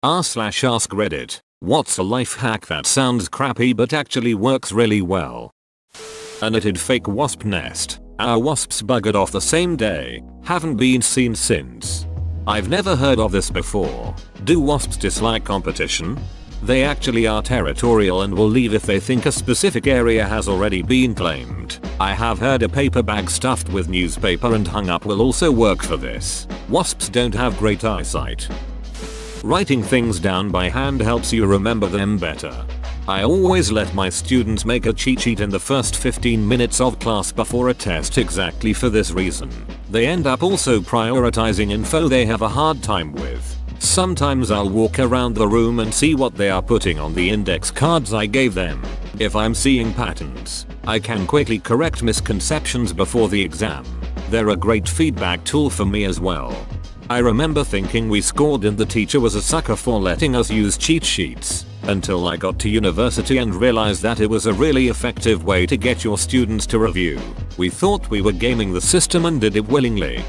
r/ask Reddit. What's a life hack that sounds crappy but actually works really well? A knitted fake wasp nest. Our wasps buggered off the same day. Haven't been seen since. I've never heard of this before. Do wasps dislike competition? They actually are territorial and will leave if they think a specific area has already been claimed. I have heard a paper bag stuffed with newspaper and hung up will also work for this. Wasps don't have great eyesight. Writing things down by hand helps you remember them better. I always let my students make a cheat sheet in the first 15 minutes of class before a test exactly for this reason. They end up also prioritizing info they have a hard time with. Sometimes I'll walk around the room and see what they are putting on the index cards I gave them. If I'm seeing patterns, I can quickly correct misconceptions before the exam. They're a great feedback tool for me as well. I remember thinking we scored and the teacher was a sucker for letting us use cheat sheets, until I got to university and realized that it was a really effective way to get your students to review. We thought we were gaming the system and did it willingly.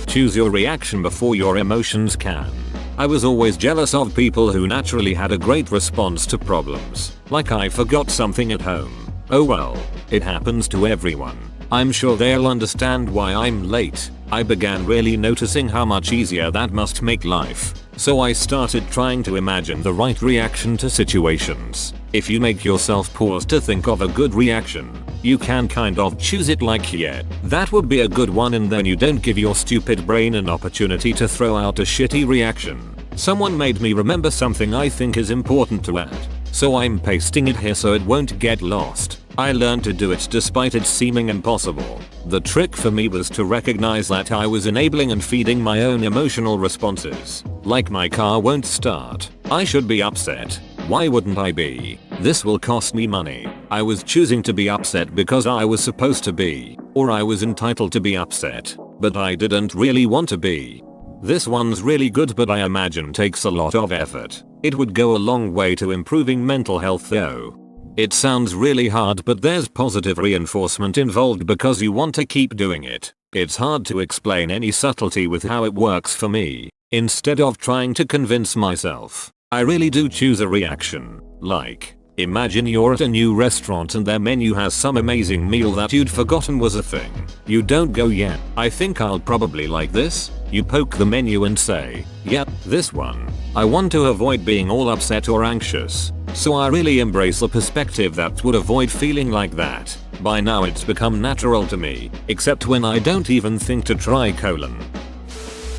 Choose your reaction before your emotions can. I was always jealous of people who naturally had a great response to problems, like I forgot something at home. Oh well, it happens to everyone. I'm sure they'll understand why I'm late. I began really noticing how much easier that must make life. So I started trying to imagine the right reaction to situations. If you make yourself pause to think of a good reaction, you can kind of choose it like yeah, that would be a good one, and then you don't give your stupid brain an opportunity to throw out a shitty reaction. Someone made me remember something I think is important to add, so I'm pasting it here so it won't get lost. I learned to do it despite it seeming impossible. The trick for me was to recognize that I was enabling and feeding my own emotional responses. Like my car won't start. I should be upset. Why wouldn't I be? This will cost me money. I was choosing to be upset because I was supposed to be, or I was entitled to be upset, but I didn't really want to be. This one's really good, but I imagine takes a lot of effort. It would go a long way to improving mental health though. It sounds really hard, but there's positive reinforcement involved because you want to keep doing it. It's hard to explain any subtlety with how it works for me. Instead of trying to convince myself, I really do choose a reaction. Like, imagine you're at a new restaurant and their menu has some amazing meal that you'd forgotten was a thing. You don't go, yeah, I think I'll probably like this. You poke the menu and say, yep, this one. I want to avoid being all upset or anxious. So I really embrace a perspective that would avoid feeling like that. By now it's become natural to me, except when I don't even think to try.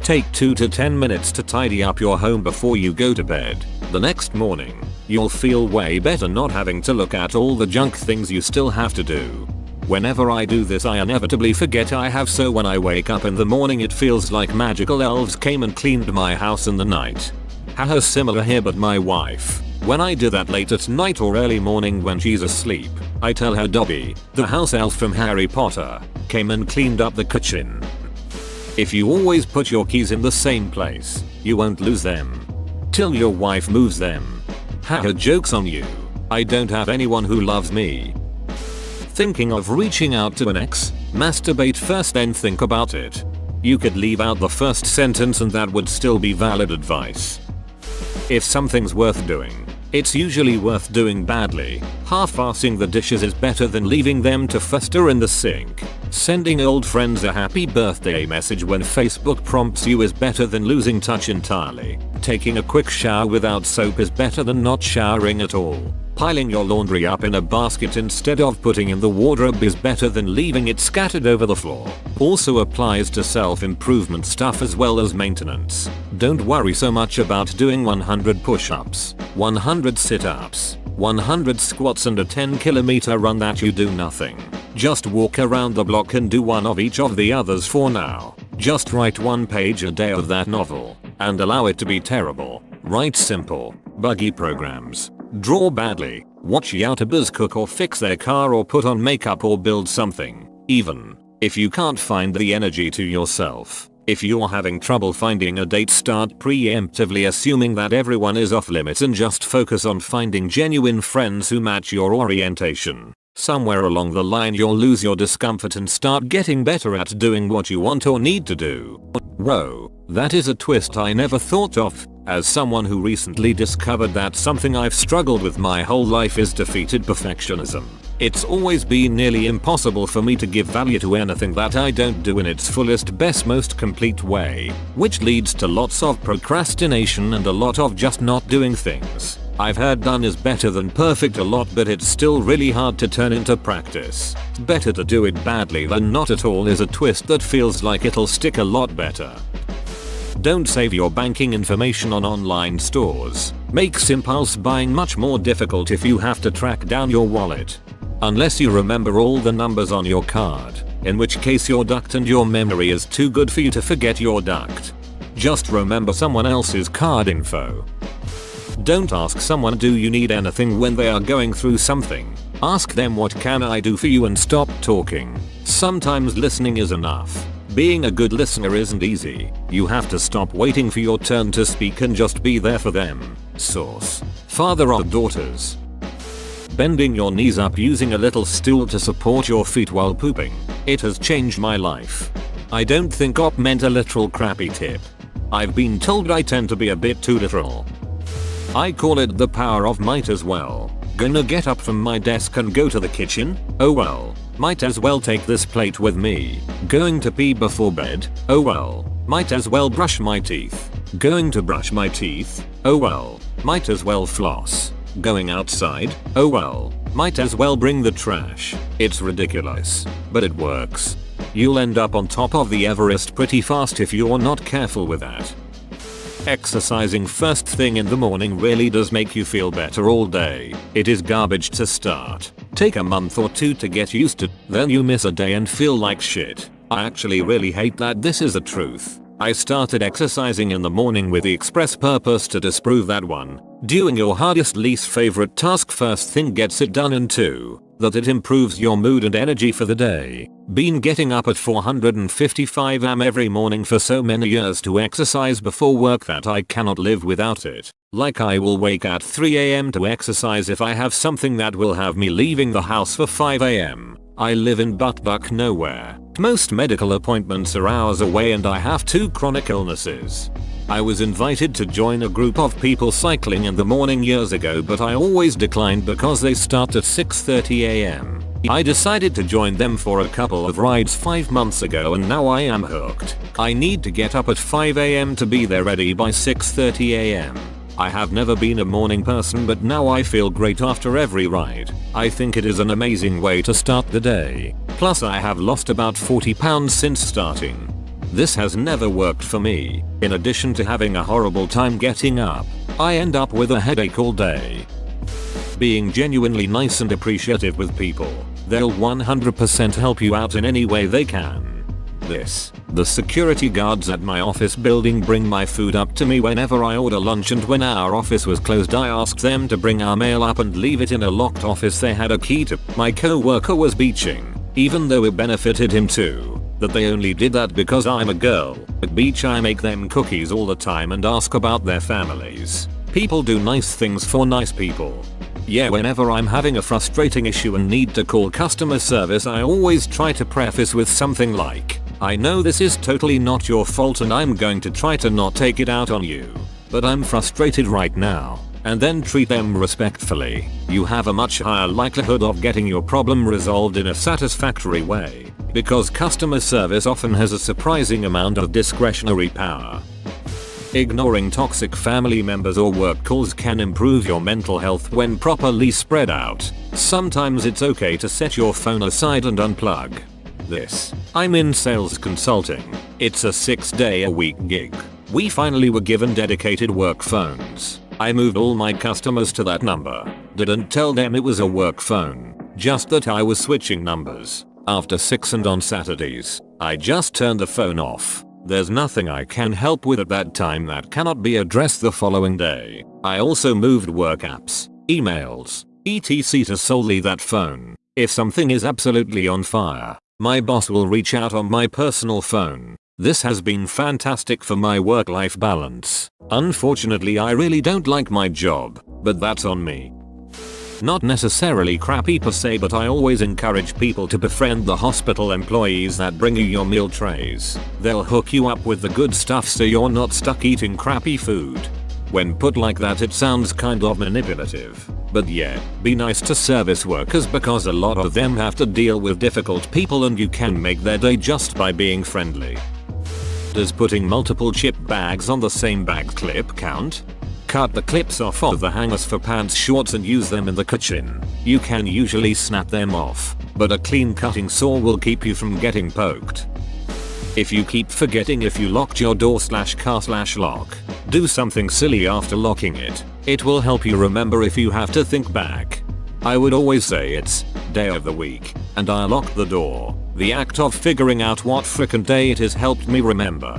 Take 2 to 10 minutes to tidy up your home before you go to bed. The next morning, you'll feel way better not having to look at all the junk things you still have to do. Whenever I do this I inevitably forget I have, so when I wake up in the morning it feels like magical elves came and cleaned my house in the night. Haha, similar here, but my wife, when I do that late at night or early morning when she's asleep, I tell her Dobby, the house elf from Harry Potter, came and cleaned up the kitchen. If you always put your keys in the same place, you won't lose them. Till your wife moves them. Haha, joke's on you. I don't have anyone who loves me. Thinking of reaching out to an ex? Masturbate first then think about it. You could leave out the first sentence and that would still be valid advice. If something's worth doing, it's usually worth doing badly. Half-assing the dishes is better than leaving them to fester in the sink. Sending old friends a happy birthday message when Facebook prompts you is better than losing touch entirely. Taking a quick shower without soap is better than not showering at all. Piling your laundry up in a basket instead of putting in the wardrobe is better than leaving it scattered over the floor. Also applies to self-improvement stuff as well as maintenance. Don't worry so much about doing 100 push-ups, 100 sit-ups, 100 squats and a 10-kilometer run that you do nothing. Just walk around the block and do one of each of the others for now. Just write 1 page a day of that novel, and allow it to be terrible. Write simple, buggy programs. Draw badly, watch YouTubers cook or fix their car or put on makeup or build something. Even if you can't find the energy to yourself. If you're having trouble finding a date, start preemptively assuming that everyone is off limits and just focus on finding genuine friends who match your orientation. Somewhere along the line you'll lose your discomfort and start getting better at doing what you want or need to do. Whoa, that is a twist I never thought of. As someone who recently discovered that something I've struggled with my whole life is defeated perfectionism, it's always been nearly impossible for me to give value to anything that I don't do in its fullest, best, most complete way, which leads to lots of procrastination and a lot of just not doing things. I've heard done is better than perfect a lot, but it's still really hard to turn into practice. Better to do it badly than not at all is a twist that feels like it'll stick a lot better. Don't save your banking information on online stores. Makes impulse buying much more difficult if you have to track down your wallet. Unless you remember all the numbers on your card, in which case you're ducked and your memory is too good for you to forget you're ducked. Just remember someone else's card info. Don't ask someone do you need anything when they are going through something. Ask them what can I do for you and stop talking. Sometimes listening is enough. Being a good listener isn't easy. You have to stop waiting for your turn to speak and just be there for them. Source: Father of Daughters. Bending your knees up using a little stool to support your feet while pooping. It has changed my life. I don't think op meant a literal crappy tip. I've been told I tend to be a bit too literal. I call it the power of might as well. Gonna get up from my desk and go to the kitchen? Oh well. Might as well take this plate with me. Going to pee before bed? Oh well. Might as well brush my teeth. Going to brush my teeth? Oh well. Might as well floss. Going outside? Oh well. Might as well bring the trash. It's ridiculous, but it works. You'll end up on top of the Everest pretty fast if you're not careful with that. Exercising first thing in the morning really does make you feel better all day. It is garbage to start. Take a month or two to get used to, then you miss a day and feel like shit. I actually really hate that this is the truth. I started exercising in the morning with the express purpose to disprove that 1. Doing your hardest least favorite task first thing gets it done, and 2. That it improves your mood and energy for the day. Been getting up at 4:55 am every morning for so many years to exercise before work that I cannot live without it. Like I will wake at 3 am to exercise if I have something that will have me leaving the house for 5 am. I live in buttfuck nowhere. Most medical appointments are hours away and I have 2 chronic illnesses. I was invited to join a group of people cycling in the morning years ago, but I always declined because they start at 6:30 am. I decided to join them for a couple of rides 5 months ago and now I am hooked. I need to get up at 5 am to be there ready by 6:30 am. I have never been a morning person, but now I feel great after every ride. I think it is an amazing way to start the day. Plus I have lost about 40 pounds since starting. This has never worked for me. In addition to having a horrible time getting up, I end up with a headache all day. Being genuinely nice and appreciative with people. They'll 100% help you out in any way they can. The security guards at my office building bring my food up to me whenever I order lunch, and when our office was closed I asked them to bring our mail up and leave it in a locked office they had a key to. My co-worker was beaching, even though it benefited him too, that they only did that because I'm a girl. At beach I make them cookies all the time and ask about their families. People do nice things for nice people. Yeah, whenever I'm having a frustrating issue and need to call customer service I always try to preface with something like, I know this is totally not your fault and I'm going to try to not take it out on you, but I'm frustrated right now, and then treat them respectfully. You have a much higher likelihood of getting your problem resolved in a satisfactory way, because customer service often has a surprising amount of discretionary power. Ignoring toxic family members or work calls can improve your mental health when properly spread out. Sometimes it's okay to set your phone aside and unplug. I'm in sales consulting. It's a 6-day-a-week gig. We finally were given dedicated work phones. I moved all my customers to that number. Didn't tell them it was a work phone, just that I was switching numbers. After 6 and on Saturdays, I just turned the phone off. There's nothing I can help with at that time that cannot be addressed the following day. I also moved work apps, emails, etc. to solely that phone. If something is absolutely on fire, my boss will reach out on my personal phone. This has been fantastic for my work-life balance. Unfortunately I really don't like my job, but that's on me. Not necessarily crappy per se, but I always encourage people to befriend the hospital employees that bring you your meal trays. They'll hook you up with the good stuff so you're not stuck eating crappy food. When put like that it sounds kind of manipulative. But yeah, be nice to service workers because a lot of them have to deal with difficult people and you can make their day just by being friendly. Does putting multiple chip bags on the same bag clip count? Cut the clips off of the hangers for pants shorts and use them in the kitchen. You can usually snap them off, but a clean cutting saw will keep you from getting poked. If you keep forgetting if you locked your door/car/lock, do something silly after locking it. It will help you remember if you have to think back. I would always say it's day of the week and I lock the door. The act of figuring out what frickin' day it is helped me remember.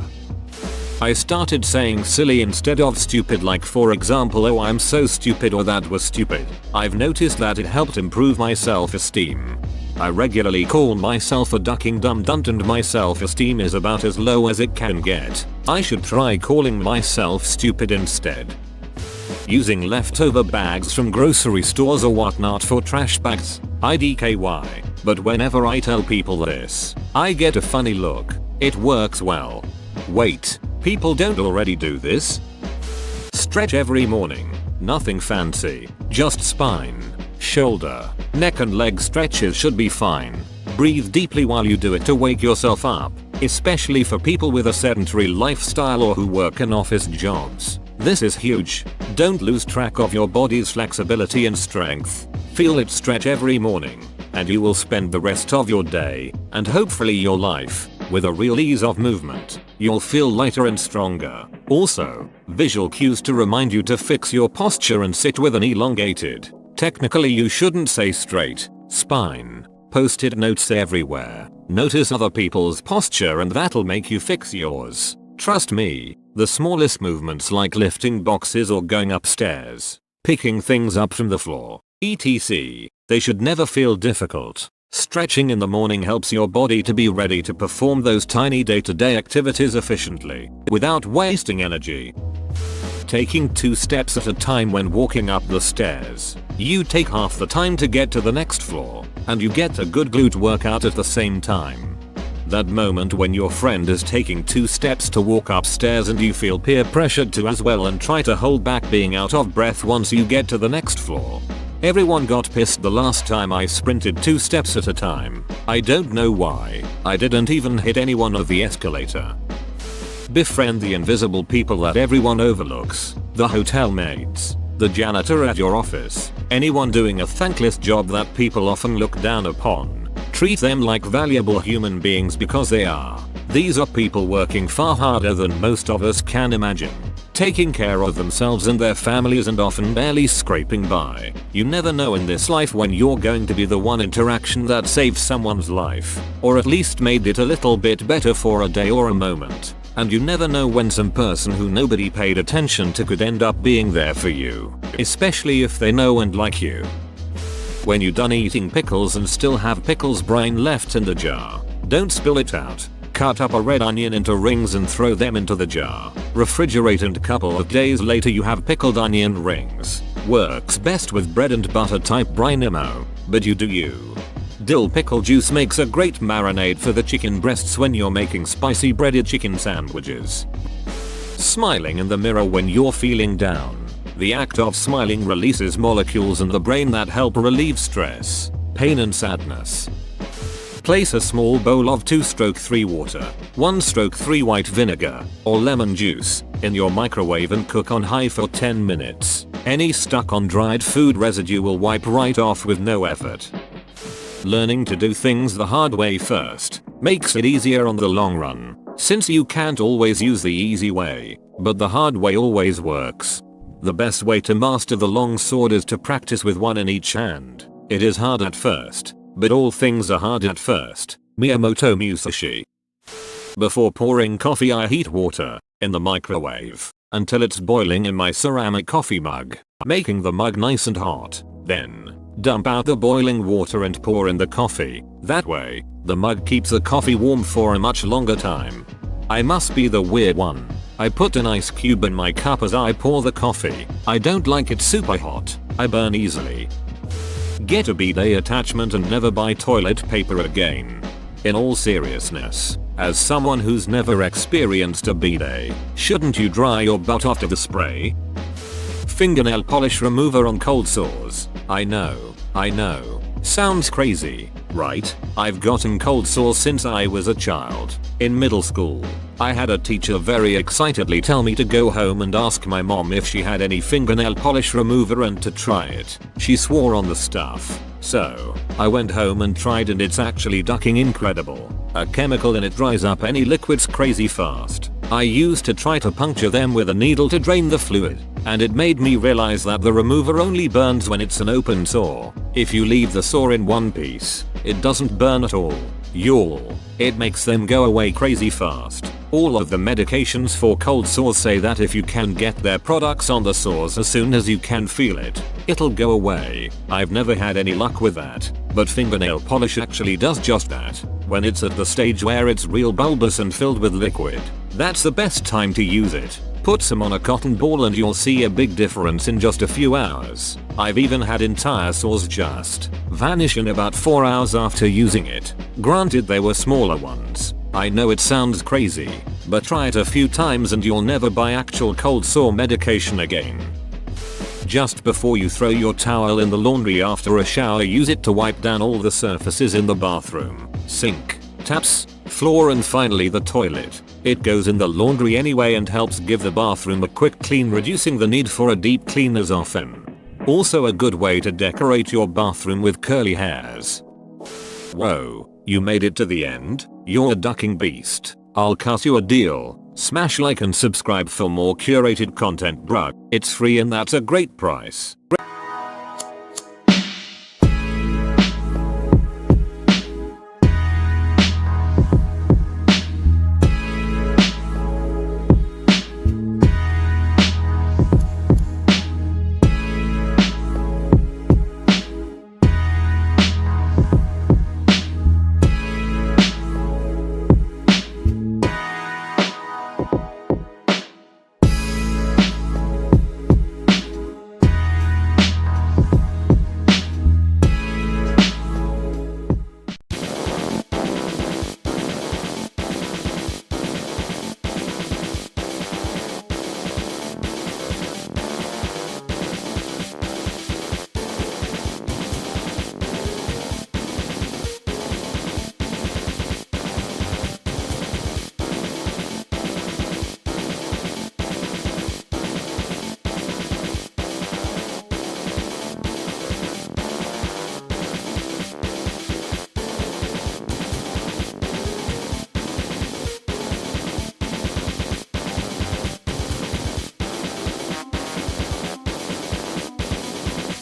I started saying silly instead of stupid, like for example, oh I'm so stupid or that was stupid. I've noticed that it helped improve my self-esteem. I regularly call myself a ducking dumb dunt and my self-esteem is about as low as it can get. I should try calling myself stupid instead. Using leftover bags from grocery stores or whatnot for trash bags. IDKY. But whenever I tell people this, I get a funny look. It works well. Wait, people don't already do this? Stretch every morning. Nothing fancy. Just spine, shoulder, neck and leg stretches should be fine. Breathe deeply while you do it to wake yourself up, especially for people with a sedentary lifestyle or who work in office jobs. This is huge. Don't lose track of your body's flexibility and strength. Feel it stretch every morning, and you will spend the rest of your day, and hopefully your life, with a real ease of movement. You'll feel lighter and stronger. Also, visual cues to remind you to fix your posture and sit with an elongated. Technically you shouldn't say straight spine. Post-it notes everywhere. Notice other people's posture and that'll make you fix yours. Trust me, the smallest movements like lifting boxes or going upstairs, picking things up from the floor, etc., they should never feel difficult. Stretching in the morning helps your body to be ready to perform those tiny day-to-day activities efficiently, without wasting energy. Taking 2 steps at a time when walking up the stairs. You take half the time to get to the next floor, and you get a good glute workout at the same time. That moment when your friend is taking 2 steps to walk upstairs and you feel peer pressured to as well and try to hold back being out of breath once you get to the next floor. Everyone got pissed the last time I sprinted 2 steps at a time. I don't know why. I didn't even hit anyone of the escalator. Befriend the invisible people that everyone overlooks. The hotel maids, the janitor at your office, anyone doing a thankless job that people often look down upon. Treat them like valuable human beings because they are. These are people working far harder than most of us can imagine, taking care of themselves and their families and often barely scraping by. You never know in this life when you're going to be the one interaction that saved someone's life, or at least made it a little bit better for a day or a moment. And you never know when some person who nobody paid attention to could end up being there for you, especially if they know and like you. When you're done eating pickles and still have pickles brine left in the jar, don't spill it out. Cut up a red onion into rings and throw them into the jar. Refrigerate and a couple of days later you have pickled onion rings. Works best with bread and butter type brinimo, but you do you. Dill pickle juice makes a great marinade for the chicken breasts when you're making spicy breaded chicken sandwiches. Smiling in the mirror when you're feeling down. The act of smiling releases molecules in the brain that help relieve stress, pain and sadness. Place a small bowl of 2/3 water, 1/3 white vinegar, or lemon juice, in your microwave and cook on high for 10 minutes. Any stuck on dried food residue will wipe right off with no effort. Learning to do things the hard way first makes it easier on the long run, since you can't always use the easy way, but the hard way always works. The best way to master the long sword is to practice with one in each hand. It is hard at first, but all things are hard at first. Miyamoto Musashi. Before pouring coffee I heat water in the microwave until it's boiling in my ceramic coffee mug, making the mug nice and hot. Then, dump out the boiling water and pour in the coffee. That way, the mug keeps the coffee warm for a much longer time. I must be the weird one. I put an ice cube in my cup as I pour the coffee. I don't like it super hot. I burn easily. Get a bidet attachment and never buy toilet paper again. In all seriousness, as someone who's never experienced a bidet, shouldn't you dry your butt after the spray? Fingernail polish remover on cold sores. I know. Sounds crazy, right? I've gotten cold sores since I was a child. In middle school, I had a teacher very excitedly tell me to go home and ask my mom if she had any fingernail polish remover and to try it. She swore on the stuff. So, I went home and tried, and it's actually ducking incredible. A chemical in it dries up any liquids crazy fast. I used to try to puncture them with a needle to drain the fluid, and it made me realize that the remover only burns when it's an open sore. If you leave the sore in one piece, it doesn't burn at all. Y'all, it makes them go away crazy fast. All of the medications for cold sores say that if you can get their products on the sores as soon as you can feel it, it'll go away. I've never had any luck with that, but fingernail polish actually does just that. When it's at the stage where it's real bulbous and filled with liquid, that's the best time to use it. Put some on a cotton ball and you'll see a big difference in just a few hours. I've even had entire sores just vanish in about 4 hours after using it. Granted, they were smaller ones. I know it sounds crazy, but try it a few times and you'll never buy actual cold sore medication again. Just before you throw your towel in the laundry after a shower, use it to wipe down all the surfaces in the bathroom, sink, taps, floor, and finally the toilet. It goes in the laundry anyway and helps give the bathroom a quick clean, reducing the need for a deep clean as often. Also a good way to decorate your bathroom with curly hairs. Whoa, you made it to the end? You're a ducking beast. I'll cut you a deal. Smash like and subscribe for more curated content, bruh. It's free and that's a great price.